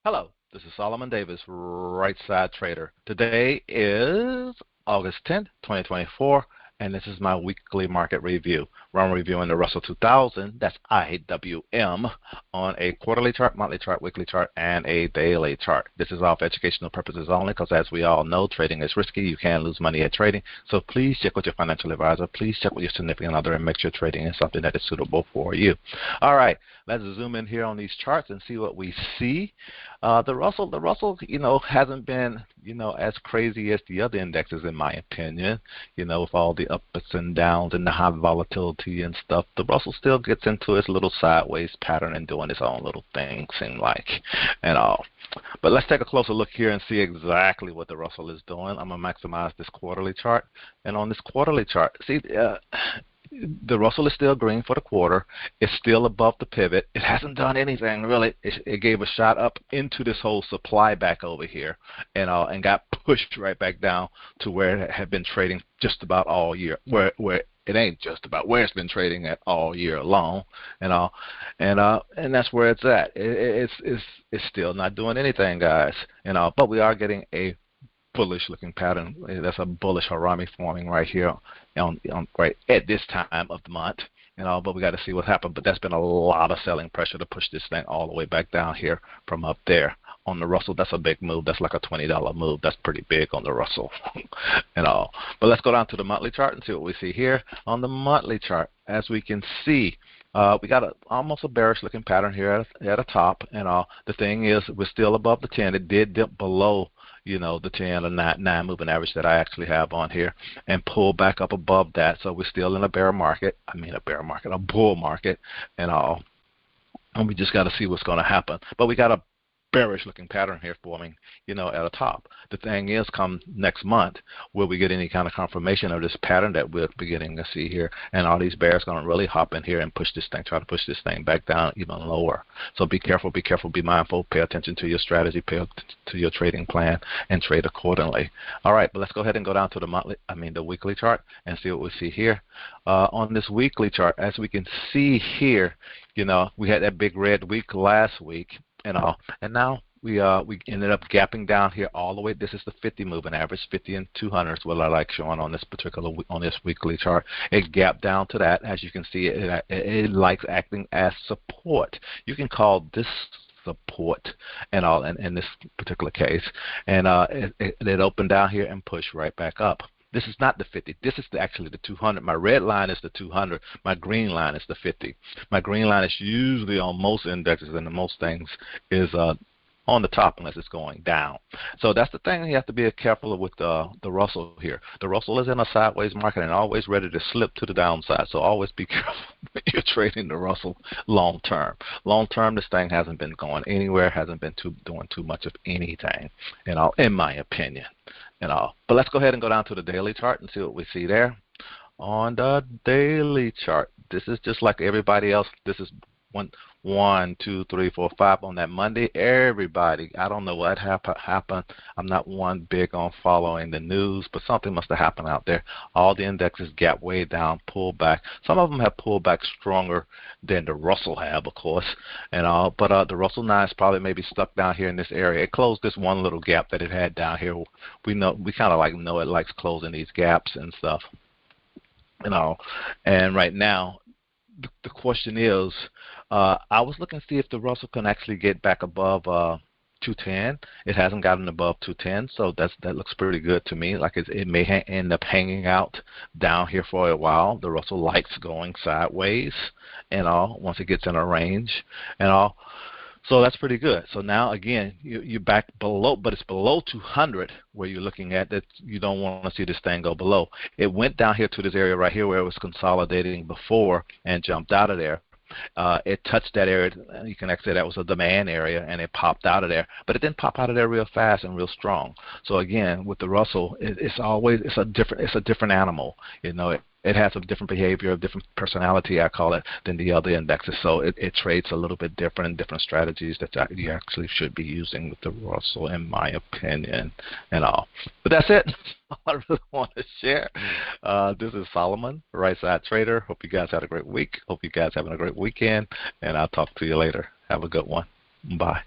Hello, this is Solomon Davis, Right Side Trader. Today is August 10th, 2024, and this is my weekly market review, where I'm reviewing the Russell 2000, that's IWM, on a quarterly chart, monthly chart, weekly chart, and a daily chart. This is all for educational purposes only because, as we all know, trading is risky. You can lose money at trading, so please check with your financial advisor. Please check with your significant other and make sure trading is something that is suitable for you. All right, let's zoom in here on these charts and see what we see. The Russell, hasn't been, as crazy as the other indexes, in my opinion. With all the ups and downs and the high volatility and stuff, the Russell still gets into its little sideways pattern and doing its own little thing, seem like, and all. But let's take a closer look here and see exactly what the Russell is doing. I'm gonna maximize this quarterly chart, and on this quarterly chart, see. The Russell is still green for the quarter. It's still above the pivot. It hasn't done anything really. It gave a shot up into this whole supply back over here, and got pushed right back down to where it had been trading just about all year. Where it ain't just about where it's been trading at all year long, and that's where it's at. It's still not doing anything, guys. But we are getting a bullish looking pattern. That's a bullish harami forming right here on right at this time of the month, but we got to see what happened. But that's been a lot of selling pressure to push this thing all the way back down here from up there. On the Russell, that's a big move. That's like a $20 move. That's pretty big on the Russell. But let's go down to the monthly chart and see what we see here. On the monthly chart, as we can see, we got almost a bearish looking pattern here at the top, the thing is, we're still above the 10. It did dip below the 10 or 9 moving average that I actually have on here, and pull back up above that. So we're still in a bull market, and we just got to see what's going to happen. But we got a bearish looking pattern here forming, at the top. The thing is, come next month, will we get any kind of confirmation of this pattern that we're beginning to see here? And all these bears going to really hop in here and push this thing, try to push this thing back down even lower. So be careful, be mindful, pay attention to your strategy, pay attention to your trading plan, and trade accordingly. All right, but let's go ahead and go down to the weekly chart and see what we see here. On this weekly chart, as we can see here, we had that big red week last week, and now we ended up gapping down here all the way. This is the 50 moving average, 50 and 200 is what I like showing on this weekly chart. It gapped down to that. As you can see, it likes acting as support. You can call this support in this particular case, and it opened down here and pushed right back up. This is not the 50. This is actually the 200. My red line is the 200. My green line is the 50. My green line is usually on most indexes and most things is on the top unless it's going down. So that's the thing you have to be careful with the Russell here. The Russell is in a sideways market and always ready to slip to the downside. So always be careful when you're trading the Russell long term. Long term, this thing hasn't been going anywhere, hasn't been doing too much of anything, in my opinion. But let's go ahead and go down to the daily chart and see what we see there. On the daily chart, this is just like everybody else. This is 1, 2, 3, 4, 5 on that Monday. Everybody, I don't know what happened. I'm not one big on following the news, but something must have happened out there. All the indexes gap way down, pull back. Some of them have pulled back stronger than the Russell have, of course, but the Russell 9 is probably maybe stuck down here in this area. It closed this one little gap that it had down here. We kind of know it likes closing these gaps and stuff, and right now the question is, I was looking to see if the Russell can actually get back above 210. It hasn't gotten above 210, so that looks pretty good to me. Like it may end up hanging out down here for a while. The Russell likes going sideways, once it gets in a range, So that's pretty good. So now again, you're back below, but it's below 200 where you're looking at that. You don't want to see this thing go below. It went down here to this area right here where it was consolidating before and jumped out of there. It touched that area. You can actually say that was a demand area, and it popped out of there. But it didn't pop out of there real fast and real strong. So again, with the Russell, it's a different animal. It has a different behavior, a different personality, I call it, than the other indexes. So it trades a little bit different, different strategies that you actually should be using with the Russell, in my opinion, But that's it. I really want to share. This is Solomon, Right Side Trader. Hope you guys had a great week. Hope you guys having a great weekend, and I'll talk to you later. Have a good one. Bye.